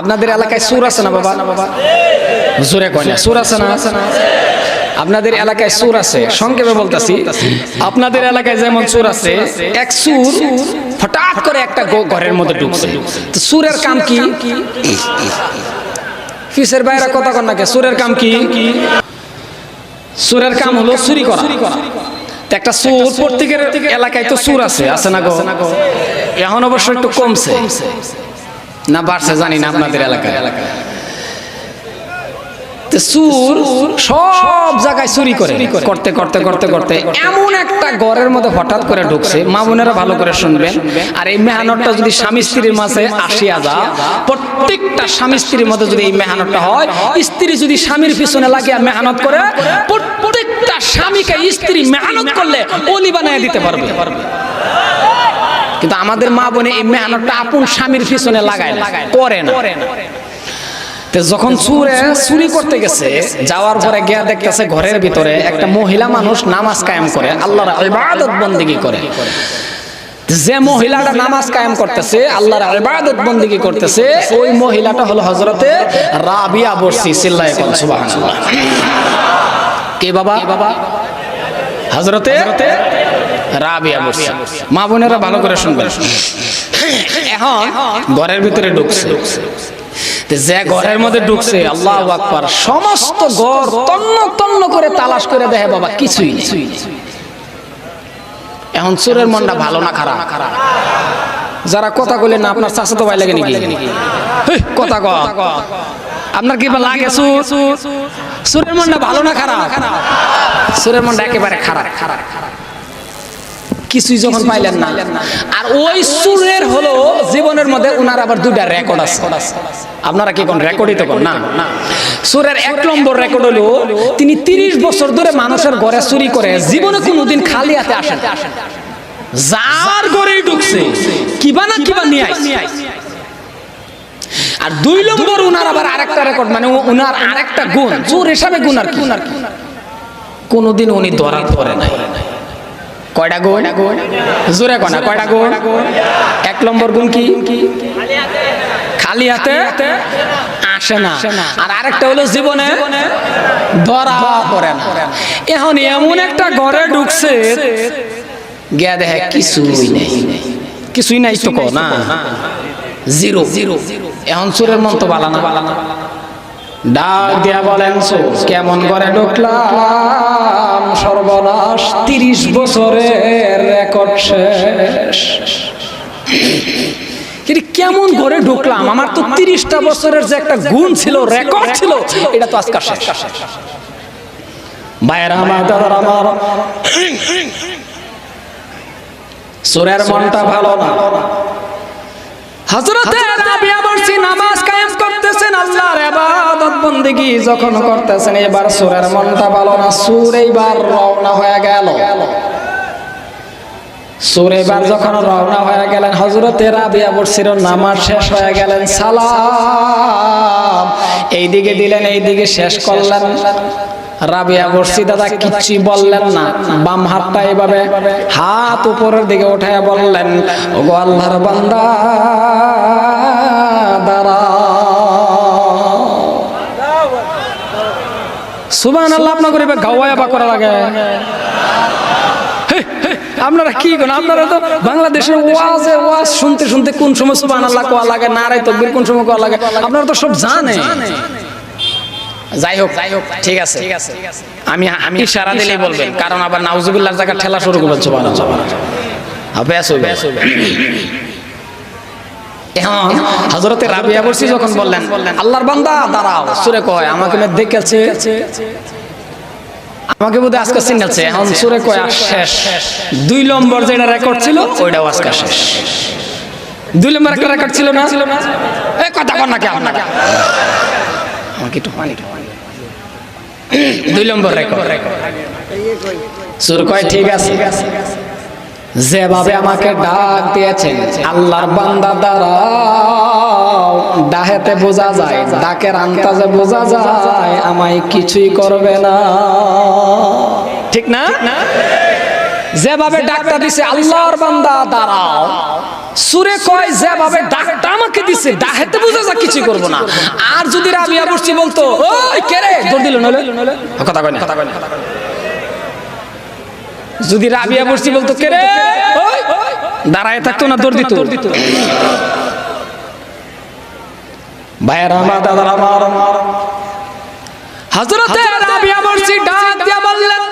আপনাদের এলাকায় সুর আছে না বাবা? জোরে কয় না, সুর আছে না? আপনাদের এলাকায় সুর আছে। সংক্ষেপে বলতেছি, আপনাদের এলাকায় যেমন সুর আছে, এক সুর হঠাৎ করে একটা ঘরের মধ্যে ঢুকছে। তো সুরের কাম কি? ফিসের বাইরে কথা কন নাকি? সুরের কাম কি? সুরের কাম হলো চুরি করা। একটা সুর প্রত্যেকের এলাকায় তো সুর আছে, আছে না গো? এখন অবশ্য একটু কমছে না বাড়ছে জানি না আপনাদের এলাকায়। সুর সব জায়গায় চুরি করে, করতে করতে করতে করতে এমন একটা ঘরের মধ্যে হঠাৎ করে ঢুকছে। মা বোনেরা ভালো করে শুনবেন। আর এই মেহনতটা যদি স্বামী স্ত্রীর মাঝে আসিয়া যায়, প্রত্যেকটা স্বামী স্ত্রীর মধ্যে যদি এই মেহনতটা হয়, স্ত্রী যদি স্বামীর পিছনে লাগিয়া মেহনত করে, প্রত্যেকটা স্বামীকে স্ত্রী মেহনত করলে ওলি বানিয়ে দিতে পারবে। কিন্তু আমাদের মা বোনে এই মেহনতটা আপন স্বামীর পিছনে লাগায় করে না। যখন চুরি করতে গেছে, যাওয়ার পরে গিয়া দেখতেছে ঘরের ভিতরে একটা মহিলা মানুষ নামাজ কায়েম করে, আল্লাহর ইবাদত বন্দেগী করে। যে মহিলাটা নামাজ কায়েম করতেছে, আল্লাহর ইবাদত বন্দেগী করতেছে, ওই মহিলাটা হলো হযরতে রাবিয়া বর্ষী। চিল্লায়ে কোন সুবহানাল্লাহ। কে বাবা? হযরতে রাবিয়া বর্ষী। মা বোনেরা ভালো করে শুনবেন। এখন ঘরের ভিতরে ঢুকছে, যে ঘরের মধ্যে ঢুকছে, আল্লাহু আকবার, সমস্ত ঘর তন্ন তন্ন করে তালাশ করে দেখে বাবা কিছুই নেই। এখন চোরের মনটা ভালো না খারাপ? যারা কথা কইলেন না, আপনার চাচাতো ভাই লাগে নাকি? কথা কয়, আপনার কি লাগে? চোরের মনটা ভালো না খারাপ? চোরের মনটা একেবারে খারাপ। কিছুই যখন পাইলেন না, আর ওই সুরের হলো জীবনের মধ্যে উনার আবার দুইটা রেকর্ড আছে। আপনারা কি কোন রেকর্ডই তো কোন না? সুরের 1 নম্বর রেকর্ড হলো তিনি 30 বছর ধরে মানুষের ঘরে চুরি করে, জীবনে কোনোদিন খালি হাতে আসেন। যার ঘরেই ঢুকছে কিবা না কিবা নিয়ে আইছে। আর 2 নম্বর উনার আবার আরেকটা রেকর্ড, মানে উনার আরেকটা গুণ, চোর হিসাবে গুণ আর কি, কোনোদিন উনি ধরা পড়ে নাই। কয়টা গুণ? জোরে কয় না, কয়টা গুণ? 1 নম্বর গুণ কি? খালি হাতে আসে না। আর আরেকটা হলো জীবনে ধরা পড়ে না। এখন এমন একটা ঘরে ঢুকছে, গিয়া দেখে কিছুই নেই। কিছুই নাই তো না, জিরো। এখন চোরের মন তো বালা না। ডাক দিয়া বলেন, কেমন করে ঢুকলাম, সর্বনাশ, 30 বছরের রেকর্ড শেষ। কেমন করে ঢুকলাম, আমার তো 30টা বছরের যে একটা গুণ ছিল, রেকর্ড ছিল, এটা তো আজকে শেষ। ভাইরা আমার, দাদারা আমার, চোরের মনটা ভালো না। হযরতে রাবিয়া বর্ষী নামাজ কায়েম করতেছেন, আল্লাহর ইবাদত বন্দেগী যখন করতেছেন, এবার চোরের মনটা ভালো না। চোর এইবার রওনা হয়ে গেল। চোর এবার যখন রওনা হয়ে গেলেন, হযরতে রাবিয়া বর্ষীর নামাজ শেষ হয়ে গেলেন, সালাম এইদিকে দিলেন, এইদিকে শেষ করলেন। রাবিয়া বর্ষী দাদা কিচ্ছু বললেন না, বাম হাতটা এভাবে হাত উপরের দিকে উঠায় বললেন, ওগো আল্লাহর বান্দা দাঁড়াও। সুবহানাল্লাহ। আপনার করে গাওয়া বা করা লাগে? আপনারা কি করেন? আপনারা তো বাংলাদেশের ওয়াজ শুনতে শুনতে কোন সময় সুবহানাল্লাহ কোয়া লাগে, নারে তাকবীর কোন সময় কোয়া লাগে, আপনারা তো সব জানেন। যাই হোক, ঠিক আছে, আমি ইশারা দিলেই বলবেন, কারণ আবার নাউজুবিল্লাহর জায়গা ঠেলা শুরু করবেন। সুবহানাল্লাহ। এখন হযরতে রাবিয়া বর্ষী যখন বললেন, আল্লাহর বান্দা দাঁড়াও, সূরে কয় আমাকে দেখেছে, আমাকে বোধহয় আজকে চিনেছে। এখন সূরে কয় শেষ। 2 নম্বর যেটা রেকর্ড ছিল, ওইটাও আজকে শেষ। 2 নম্বর একটা রেকর্ড ছিল না? এই কথা বল না, কে আপনাকে আমাকে একটু পানি। 2 নম্বর রেকর্ড। সূরা কয় ঠিক আছে, যেভাবে আমাকে ডাক দিয়েছেন, আল্লাহর বান্দা দাঁড়াও, ডাহেতে বোঝা যায়, ডাকের আন্তাজে বোঝা যায় আমায় কিছুই করবে না। ঠিক না? যেভাবে ডাকটা দিছে আল্লাহর বান্দা দাঁড়াও, সুরে কয় যেভাবে ডাকটা আমাকে দিছে ডাহেতে বুঝা যা কিছু করব না। আর যদি রাবিয়া বর্ষি বলতো ওই কে রে দৌড় দিল নলে কথা কয় না, যদি রাবিয়া বর্ষি বলতো কে রে ওই দাঁড়ায় থাকতো না, দৌড় দিত। ভাইয়ের আমার দাদার আমার হযরতে রাবিয়া বর্ষি ডাক দিয়া বললেন,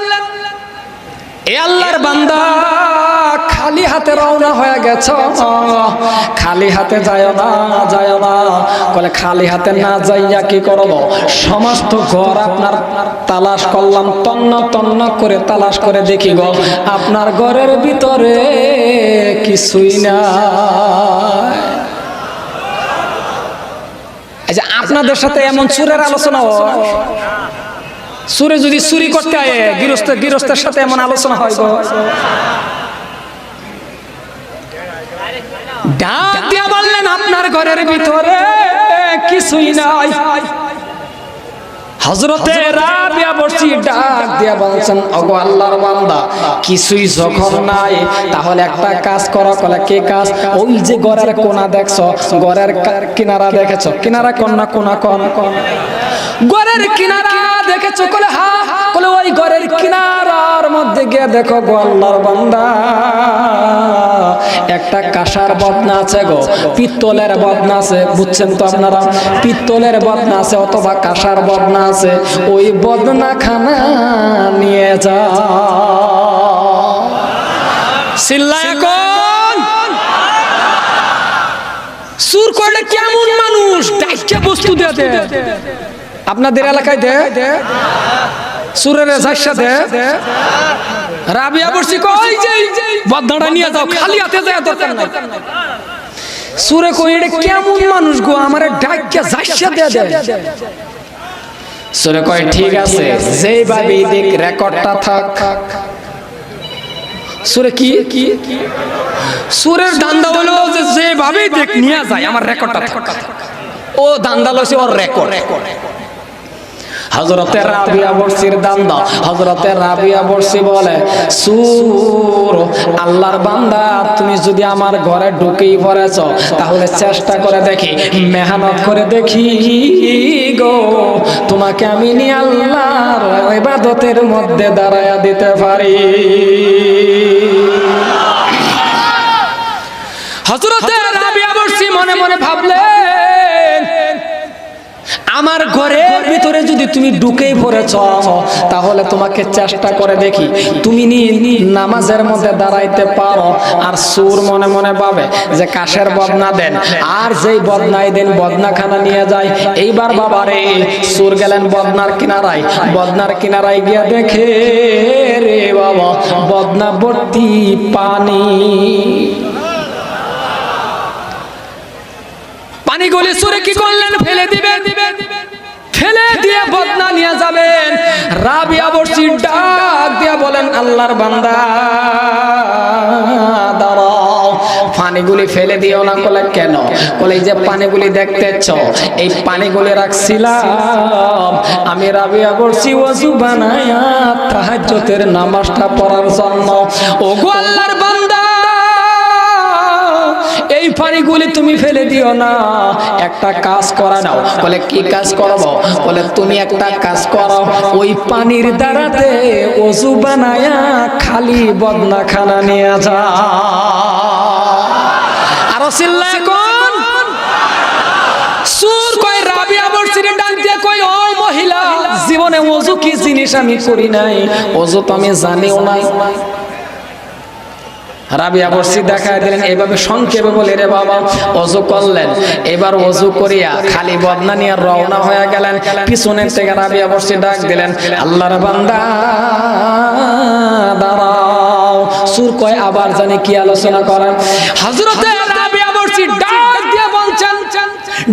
এ আল্লাহর বান্দা খালি হাতে রওনা হয়ে গেছ, খালি হাতে যায় না যায় না। বলে খালি হাতে না যাইয়া কি করব? সমস্ত ঘর আপনার তালাশ করলাম, তন্ন তন্ন করে তালাশ করে দেখি গো আপনার ঘরের ভিতরে কিছুই না। আচ্ছা, আপনাদের সাথে এমন চুরের আলোচনা হয়? সুরে যদি চুরি করতে হয় গৃহস্থের সাথে এমন আলোচনা হয় গো? ডাক দিয়া বললেন আপনার ঘরের ভিতরে কিছুই নাই। হযরতে রাবিয়া বর্ষি ডাক দিয়া বলছেন, ওগো আল্লাহর বান্দা কিছুই যখন নাই তাহলে একটা কাজ করো। কলে কি কাজ? ওই যে ঘরের কোণা দেখছো, ঘরের কিনারা দেখেছো, কিনারা কোন না কোণা কোন ঘরের কিনারা দেখেছো? কলে হ্যাঁ। কলে ওই ঘরের কিনারার মধ্যে গিয়ে দেখো গো আল্লাহর বান্দা একটা কাঁসার বদনা আছে গো, পিত্তলের বদনা আছে, বুঝছেন তো আপনারা? পিত্তলের বদনা আছে অথবা কাঁসার বদনা আছে, ওই বদনা খানা নিয়ে যা। চিল্লায় কোন সুর করলে কেমন মানুষ ডাইকে বস্তু দিয়ে দে? আপনাদের এলাকায় দে সুরের ঝাইসা দে। রাবিয়া বর্ষি কই যে বদনাটা নিয়ে যাও, খালি হাতে যায় দরকার নাই। সুরে কই এটা কেমন মানুষ গো, আমারে ডাইকে ঝাইসা দে দে। সুরে কয় ঠিক আছে, যেভাবে দেখ রেকর্ডটা থাক। সুরে কি সুরের দান্দা হলো যে যেভাবে দেখ নিয়ে যায় আমার রেকর্ডটা থাক। ও দান্দা লইছে ওর রেকর্ড। হযরতে রাবিয়া বর্ষির দান্দা। হযরতে রাবিয়া বর্ষি বলে, সুর আল্লাহর বান্দা তুমি যদি আমার ঘরে ঢুকেই পড়েছ তাহলে চেষ্টা করে দেখি, মেহনত করে দেখি গো তোমাকে আমি নি আল্লাহর ইবাদতের মধ্যে দাঁড়ায়া দিতে পারি। হযরতে রাবিয়া বর্ষি মনে মনে ভাবলেন, আমার ঘরের ভিতরে যদি তুমি ঢুকেই পড়েছ তাহলে তোমাকে চেষ্টা করে দেখি তুমি নামাজের মধ্যে দাঁড়াইতে পারো। আর সুর মনে মনে ভাবে যে কাশের বদনা দেন, আর যেই বদনাই দেন বদনাখানা নিয়ে যায়। এইবার বাবারে সুর গেলেন বদনার কিনারায়। বদনার কিনারায় গিয়া দেখে রে বাবা বদনা ভর্তি পানি। পানিগুলি সুরে কি করলেন? ফেলে দিবেন। ফেলে দিয়ে বদনা নিয়ে যাবেন। রাবিয়া বর্ষি ডাক দিয়া বলেন, আল্লাহর বান্দা দাঁড়াও, পানিগুলি ফেলে দিও না। বলে কেন? বলে এই যে পানিগুলি দেখতেছ এই পানিগুলি রাখছিলাম আমি রাবিয়া বর্ষি ওযু বানায়া তাহাজ্জুদের নামাজটা পড়ার জন্য। ওগো আল্লাহর বান্দা এই পানিগুলি তুমি ফেলে দিও না, একটা কাজ করা নাও। বলে কি কাজ করব? বলে তুমি একটা কাজ করো, ওই পানির দ্বারাতে ওযু বানায়া খালি বদনা খানা নিয়ে যা। আর চিল্লায় কোন সুর কয় রাবিয়া বর্ষির ডাক দিয়ে কই, ও মহিলা জীবনে ওযু কি জিনিস আমি করি নাই, ওযু তো আমি জানিও না। রাবিয়া বর্ষি দেখায় দিলেন এইভাবে সংক্ষেপে বলে, রে বাবা ওযু করলেন। এবার ওযু করিয়া খালি বদনা নিয়ে রওনা হয়ে গেলেন। পিছনের থেকে রাবিয়া বর্ষি ডাক দিলেন, আল্লাহর বান্দা দাঁড়াও। সুর কয় আবার জানি কি আলোচনা করেন। হযরতে রাবিয়া বর্ষি ডাক দিয়ে বলছেন,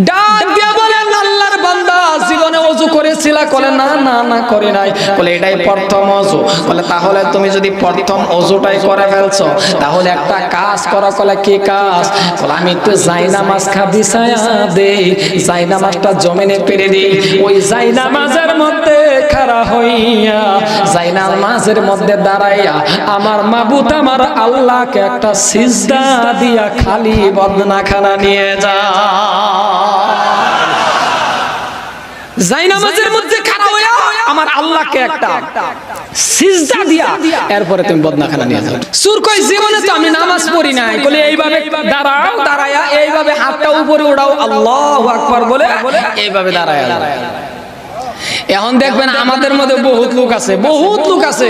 ডাক দিয়ে বলেন, আল্লাহর বান্দা জীবনে ওযু করেছে করেছিলা? বলে না না না করি নাই। বলে এটাই প্রথম ওযু। বলে তাহলে তুমি যদি প্রথম ওযুটাই করে ফেলছো তাহলে একটা কাজ করো। বলে কি কাজ? বলে আমি একটু জায়নামাজটা বিছায়া দেই, জায়নামাজটা জমিনে পেরে দিই, ওই জায়নামাজের মধ্যে খাড়া হইয়া জায়নামাজের মধ্যে দাঁড়াইয়া আমার মাবুদ আমার আল্লাহকে একটা সিজদা দিয়া খালি বদনাখানা নিয়ে যা। জায়নামাজের মধ্যে খাড়া হইয়া আমার আল্লাহকে একটা সিজদা দিয়া এরপরে তুমি বদনাখানা নিয়ে যাও। সূর কয় জীবনে তো আমি নামাজ পড়ি নাই। বলে এইভাবে দাঁড়াও, দাঁড়ায়া এইভাবে হাতটা উপরে উঠাও, আল্লাহু আকবার বলে এইভাবে দাঁড়ায়া। এখন দেখবেন আমাদের মধ্যে বহুত লোক আছে, বহুত লোক আছে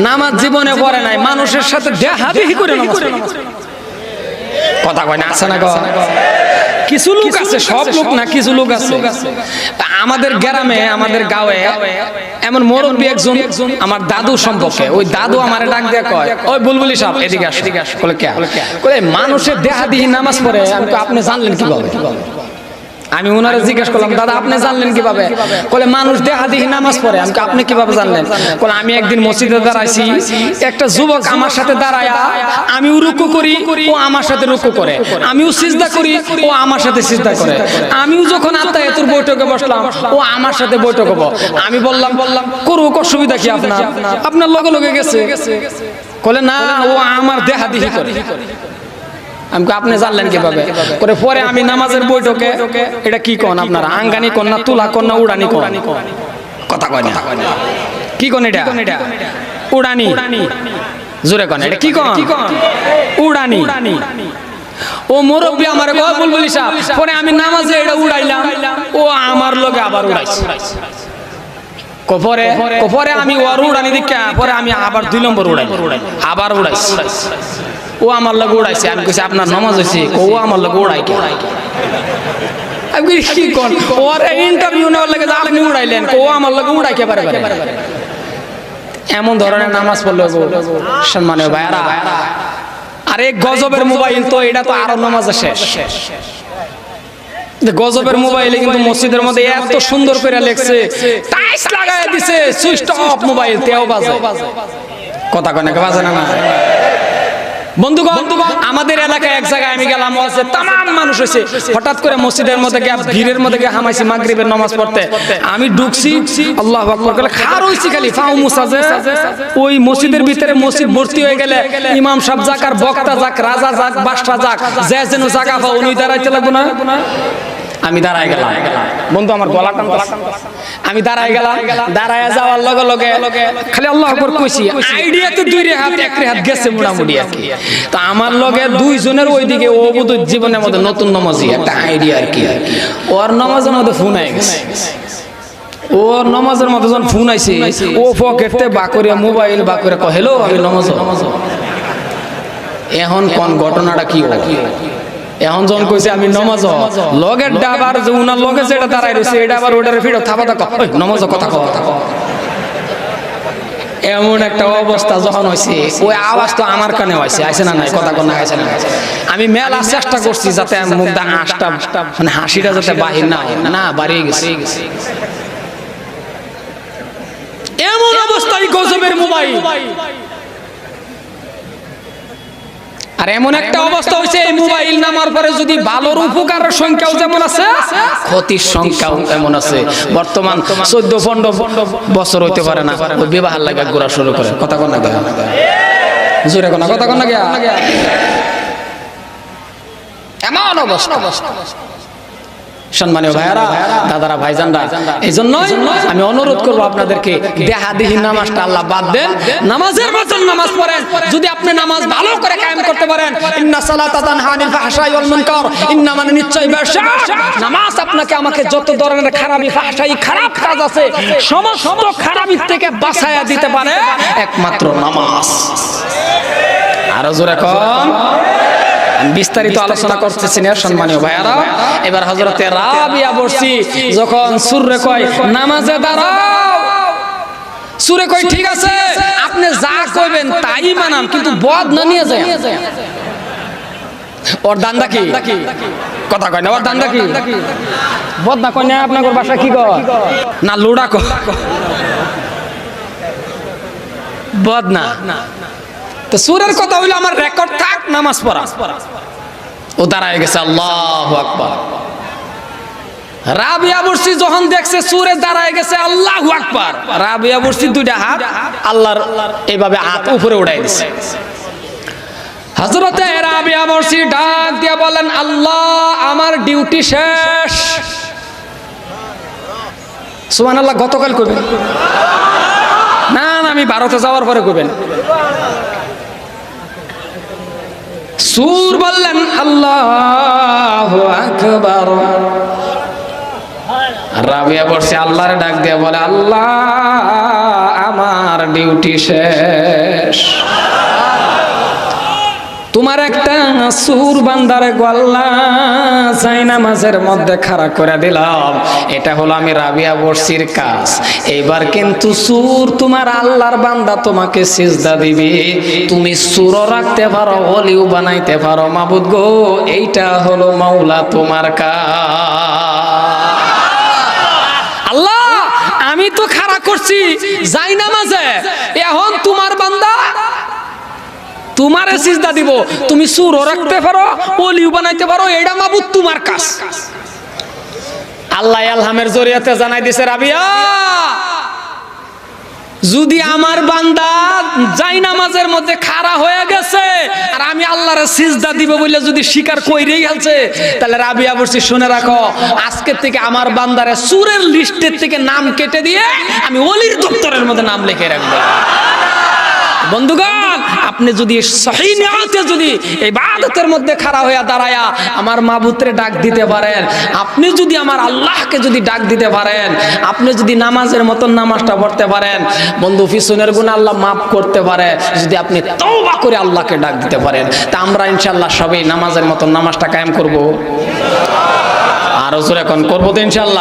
নামাজ জীবনে পড়ে নাই, মানুষের সাথে দেহাদেহি করে নামাজ পড়ে। কথা কয় না, আছে না? কিছু লোক আছে, সব লোক না, কিছু লোক আছে। আমাদের গ্রামে আমাদের গাঁয়ে এমন মুরব্বী একজন আমার দাদু সম্পর্কে, ওই দাদু আমারে ডাক দিয়ে কয়, ওই বুলবুলি সাহেব এদিকে আসো। বলে কে? বলে মানুষের দেহাদেহি নামাজ পড়ে। আমি তো আপনি জানলেন কিভাবে? আমি ওনারে জিজ্ঞেস করলাম, দাদা আপনি জানলেন কিভাবে? বলে মানুষ দেহাদেহি নামাজ পড়ে। আমি আপনি কিভাবে জানলেন? বলে আমি একদিন মসজিদে দাঁড়াইছি, একটা যুবক আমার সাথে দাঁড়ায়া আমিও রুকু করি, ও আমার সাথে রুকু করে, আমিও সিজদা করি, ও আমার সাথে সিজদা করে, আমিও যখন আত্মায়াতুর বৈঠকে বসলাম ও আমার সাথে বৈঠক হবো। আমি বললাম করুক, অসুবিধা কি আপনার? আপনার লগে লগে গেছে। বলে না, ও আমার দেহাদেহি করে। আমি আপনি জানলেন কিভাবে? করে পরে আমি নামাজের বৈঠকে, এটা কি কোন আপনারা, আঙ্গানি কোন না তুলা কোন না উড়ানি কোন? কথা কয় না, কি কোন এটা? উড়ানি। জোরে কোন, এটা কি কোন? উড়ানি। ও মুরব্বি আমার কয় বুলবুলি সাহেব, পরে আমি নামাজে এটা উড়াইলাম, ও আমার লগে আবার উড়াইছে। পরে আমি ওর উড়ানি দিকে পরে আমি আবার 2 নম্বর উড়াই, আবার উড়াইছি, ও আমার লগে উড়াইছে। আমি কইছি আপনার নামাজ হইছে? ও আমার লগে উড়াই কে? আমি কি কোন? ওর ইন্টারভিউ নেওয়ার লাগে যে আপনি উড়াইলেন, ও আমার লগে উড়াই কে পারে? এমন ধরনের নামাজ পড়লে সম্মানীয় ভাইরা, আরে গজবের মোবাইল তো, এটা তো আরো নামাজে শেষ। গজবের মোবাইলে কিন্তু মসজিদের মধ্যে এত সুন্দর করে লেখছে, টাইস লাগায় দিছে, সুইচ অফ মোবাইল তেও বাজে। কথা কয় না, বাজে না? বন্ধুগণ, আমাদের এলাকায় এক জায়গায় আমি গেলাম, আছে তামাম মানুষ হয়েছে। হঠাৎ করে মসজিদের মধ্যে গিয়ে ভিড়ের মধ্যে গিয়ে হামাইছি মাগরিবের নামাজ পড়তে। আমি ঢুকছি, আল্লাহু আকবার বলে খার হইছি, খালি ফাউ মুসা যে ওই মসজিদের ভিতরে মসজিদ ভর্তি হয়ে গেলে ইমাম সাহেব যাক আর বক্তা যাক, রাজা যাক, বাদশা যাক, যে যেন জায়গা পাও উনি দাঁড়াইতে লাগবে না? আমি দাঁড়ায় গেলাম, বন্ধু আমার গলা টানতেছে। আমি দাঁড়ায় গেলাম, দাঁড়ায় যাওয়ার লগে লগে খালি আল্লাহু আকবার কইছি। আইডিয়াতে 2 হাত 1 হাত গেছে মোটামুটি আর কি। তো আমার লগে 2 জনের ওইদিকে, ও বুধ জীবনের মধ্যে নতুন নামাজি একটা আইডিয়া আর কি। ওর নামাজের মধ্যে ফোন আই গেছে, ওর নামাজের মধ্যে যখন ফোন আইছে, ও পকেটে বাকরিয়া মোবাইল বাকরিয়া কয় হ্যালো আমি নামাজ। এখন কোন ঘটনাটা কি হলো? এখন যখন কইছে আমি নমাজ, লগের ডাবার যে উনার লগে যেটা দাঁড়াই রয়েছে এটা আবার ওটারে ফিরো থাপা থাকা নমাজ কথা কও। এমন একটা অবস্থা যখন হয়েছে, ওই আওয়াজ তো আমার কানে হয়েছে, আইছে না নাই? কথা কোন আইছে না? আমি মেলা চেষ্টা করছি যাতে মুখটা হাসটা মানে হাসিটা যাতে বাহির না হয়, না বাড়িয়ে গেছে। এমন অবস্থায় গজবের মোবাইল। আর এমন একটা অবস্থা হয়েছে, এই মোবাইল নামার পরে যদি ভালোর উপকারের সংখ্যাও যেমন আছে, ক্ষতির সংখ্যাও তেমন আছে। বর্তমান 14-15 বছর হইতে পারে না, ওই বিবাহ লাগা ঘোরা শুরু করে। কথা কোন না? জোরে কোন কথা কোন না? এমন অবস্থা। সম্মানীয় ভাইয়ারা, দাদারা, ভাইজানরা, এই জন্যই আমি অনুরোধ করবো আপনাদেরকে, দেহাদেহি নামাজটা আল্লাহ বাদ দেন, নামাজের মতন নামাজ পড়েন। যদি আপনি নামাজ ভালো করে কায়েম করতে পারেন, ইন্না সালাতা তানহা আনিল ফাহশাই ওয়াল মুনকার, ইন্না মানে নিশ্চয় বেশক নামাজ আপনাকে আমাকে যত ধরনের খারাপি ফাহশাই খারাপ কাজ আছে সমস্ত খারাপি থেকে বাঁচায়া দিতে পারে একমাত্র নামাজ। আরো জোরে কম। বিস্তারিত আলোচনা করতেছি না সম্মানীয় ভাইয়ারা। এবার হযরতে রাবিয়া বর্ষি যখন সুরে কয় নামাজে দাঁড়াও, সুরে কয় ঠিক আছে আপনি যা কইবেন তাই মানাম, কিন্তু বদ না নিয়ে যায়। ওর দান্দা কি কথা কয় না, ওর দান্দা কি বদনা কয় না, আপনার বাসা কি কয় না লোড়া কয় বদনা। তো সুরের কথা হইলো আমার রেকর্ড থাক নামাজ পড়া। ও দাঁড়ায় গেছে, আল্লাহু আকবার। রাবিয়া বুরসি যখন দেখছে সুরে দাঁড়ায় গেছে, আল্লাহু আকবার, রাবিয়া বুরসি দুইটা হাত আল্লাহর এইভাবে হাত উপরে উঠাই দিছে। হযরতে রাবিয়া বুরসি ডাক দিয়ে বলেন, আল্লাহ আমার ডিউটি শেষ। সুবহানাল্লাহ গতকাল কইবেন না, না আমি ভারতে যাওয়ার পরে কইবেন। সুর বললেন আল্লাহু আকবার। রাবিয়া বসে আল্লাহর ডাক দিয়ে বলে, আল্লাহ আমার ডিউটি শেষ। তোমার একটা সুর বান্দারে গোয়াল্লা যাই নামাজের মধ্যে খাড়া করে দিলাম, এটা হলো আমি রাবিয়া বর্ষির কাজ। এইবার কিন্তু সুর তোমার আল্লাহর বান্দা তোমাকে সিজদা দিবে, তুমি সুরও রাখতে পারো, ওলিও বানাইতে পারো। মাবুদ গো, এইটা হলো মাওলা তোমার কাজ। আল্লাহ আমি তো খাড়া করছি যাই নামাজে, এখন তোমার বান্দা তোমারে সিজদা দিব, তুমি সুরও রাখতে পারো, ওলিও বানাইতে পারো, এটা মাবুদ তোমার কাজ। আল্লাহ আলহামের জরিয়াতে জানাই দিছে, রাবিয়া যদি আমার বান্দা যাই নামাজের মধ্যে খাড়া হয়ে গেছে আর আমি আল্লাহরে সিজদা দিব বলে যদি স্বীকার কইরেই গেছে, তাহলে রাবিয়া বলছি শুনে রাখো, আজকের থেকে আমার বান্দারে সুরের লিস্টের থেকে নাম কেটে দিয়ে আমি ওলির দপ্তরের মধ্যে নাম লিখে রাখবো। বন্ধুগণ, আপনি যদি সহিহ নিয়তে যদি ইবাদতের মধ্যে খাড়া হয়ে দাঁড়ায়া আমার মাবুদরে ডাক দিতে পারেন, আপনি যদি আমার আল্লাহকে যদি ডাক দিতে পারেন, আপনি যদি নামাজের মতন নামাজটা পড়তে পারেন, বন্ধু পিছনের গুনাহ আল্লাহ মাফ করতে পারে যদি আপনি তওবা করে আল্লাহকে ডাক দিতে পারেন। তা আমরা ইনশাআল্লাহ সবাই নামাজের মতন নামাজটা কায়েম করব, আরো জোরে এখন করবো তো ইনশাআল্লাহ।